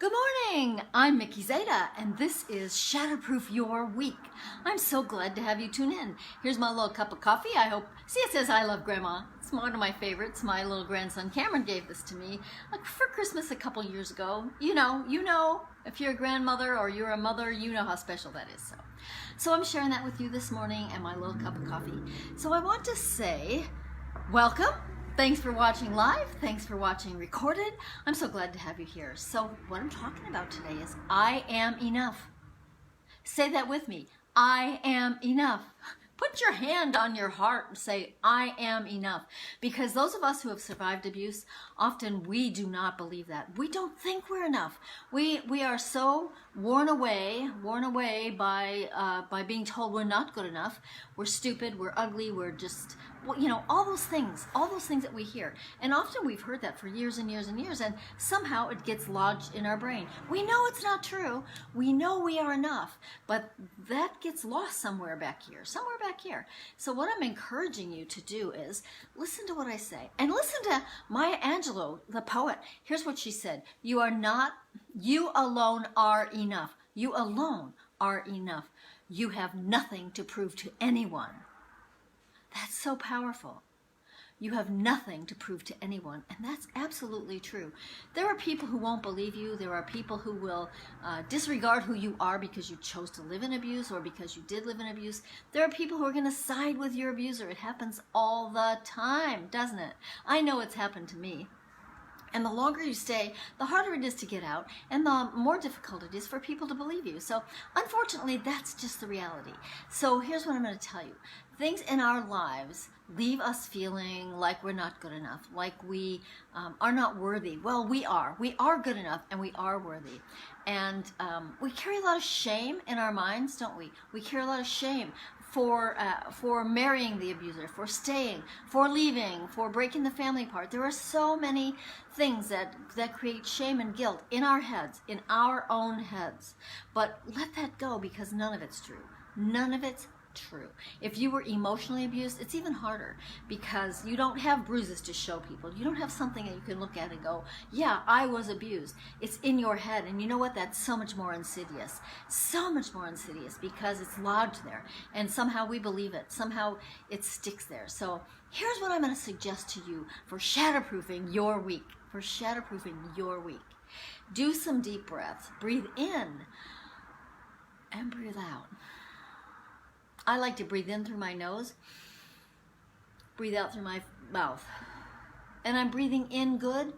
Good morning! I'm Mickey Zeta, and this is Shatterproof Your Week. I'm so glad to have you tune in. Here's my little cup of coffee. See, it says I love Grandma. It's one of my favorites. My little grandson Cameron gave this to me for Christmas a couple years ago. You know, if you're a grandmother or you're a mother, you know how special that is. So I'm sharing that with you this morning and my little cup of coffee. So I want to say, welcome. Thanks for watching live. Thanks for watching recorded. I'm so glad to have you here. So what I'm talking about today is I am enough. Say that with me. I am enough. Put your hand on your heart and say, I am enough. Because those of us who have survived abuse, often we do not believe that. We don't think we're enough. We are so worn away by being told we're not good enough. We're stupid, we're ugly, we're just, all those things that we hear. And often we've heard that for years and years and years, and somehow it gets lodged in our brain. We know it's not true. We know we are enough, but that gets lost somewhere back here. So what I'm encouraging you to do is listen to what I say, and listen to Maya Angelou, the poet. Here's what she said. You alone are enough. You alone are enough. You have nothing to prove to anyone. That's so powerful. You have nothing to prove to anyone, and that's absolutely true. There are people who won't believe you. There are people who will disregard who you are because you chose to live in abuse or because you did live in abuse. There are people who are going to side with your abuser. It happens all the time, doesn't it? I know it's happened to me. And the longer you stay, the harder it is to get out, and the more difficult it is for people to believe you. So, unfortunately, that's just the reality. So, here's what I'm going to tell you. Things in our lives leave us feeling like we're not good enough, like we are not worthy. Well, we are. We are good enough, and we are worthy. And we carry a lot of shame in our minds, don't we? We carry a lot of shame for marrying the abuser, for staying, for leaving, for breaking the family apart. There are so many things that create shame and guilt in our heads, in our own heads. But let that go, because none of it's true. None of it's true. If you were emotionally abused, it's even harder, because you don't have bruises to show people. You don't have something that you can look at and go, yeah, I was abused. It's in your head, and you know what? That's so much more insidious. So much more insidious, because it's lodged there, and somehow we believe it. Somehow it sticks there. So here's what I'm going to suggest to you for shatterproofing your week. Do some deep breaths. Breathe in and breathe out. I like to breathe in through my nose, breathe out through my mouth. And I'm breathing in good,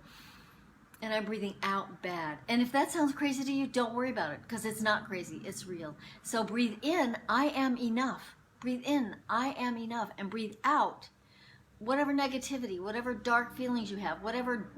and I'm breathing out bad. And if that sounds crazy to you, don't worry about it, because it's not crazy, it's real. So breathe in, I am enough. Breathe in, I am enough. And breathe out whatever negativity, whatever dark feelings you have, whatever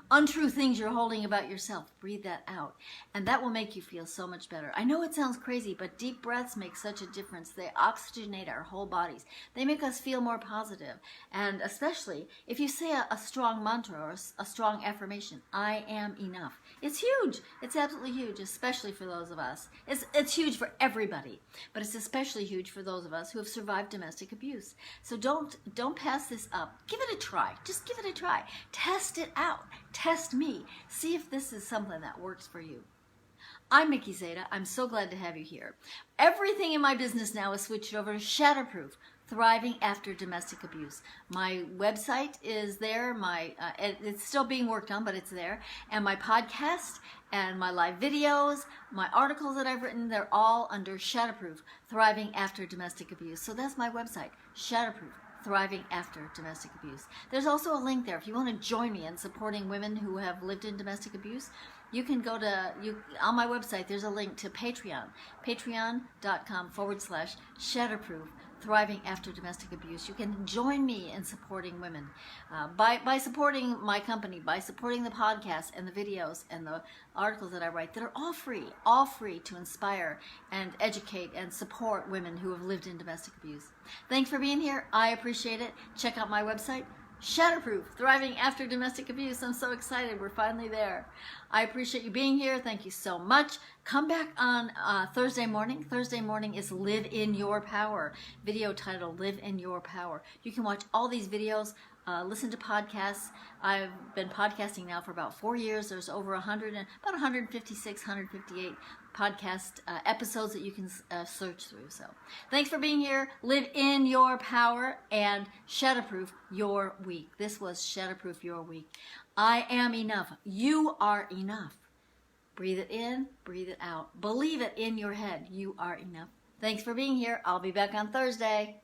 untrue things you're holding about yourself. Breathe that out, and that will make you feel so much better. I know it sounds crazy, but deep breaths make such a difference. They oxygenate our whole bodies. They make us feel more positive. And especially if you say a strong mantra or a strong affirmation, I am enough. It's huge. It's absolutely huge, especially for those of us. It's huge for everybody, but it's especially huge for those of us who have survived domestic abuse. So don't pass this up. Give it a try. Just give it a try. Test it out. Test me. See if this is something that works for you. I'm Mickey Zeta. I'm so glad to have you here. Everything in my business now is switched over to Shatterproof, Thriving After Domestic Abuse. My website is there. It's still being worked on, but it's there. And my podcast and my live videos, my articles that I've written, they're all under Shatterproof, Thriving After Domestic Abuse. So that's my website, Shatterproof, Thriving After Domestic Abuse. There's also a link there if you want to join me in supporting women who have lived in domestic abuse. You can go to, on my website, there's a link to Patreon, patreon.com/Shatterproof, Thriving After Domestic Abuse. You can join me in supporting women by supporting my company, by supporting the podcast and the videos and the articles that I write that are all free to inspire and educate and support women who have lived in domestic abuse. Thanks for being here. I appreciate it. Check out my website, Shatterproof, Thriving After Domestic Abuse. I'm so excited. We're finally there. I appreciate you being here. Thank you so much. Come back on Thursday morning. Thursday morning is Live in Your Power, video title Live in Your Power. You can watch all these videos listen to podcasts. I've been podcasting now for about 4 years. There's over 156, 158 podcast episodes that you can search through. So thanks for being here. Live in your power and shatterproof your week. This was Shatterproof Your Week. I am enough. You are enough. Breathe it in, breathe it out. Believe it in your head. You are enough. Thanks for being here. I'll be back on Thursday.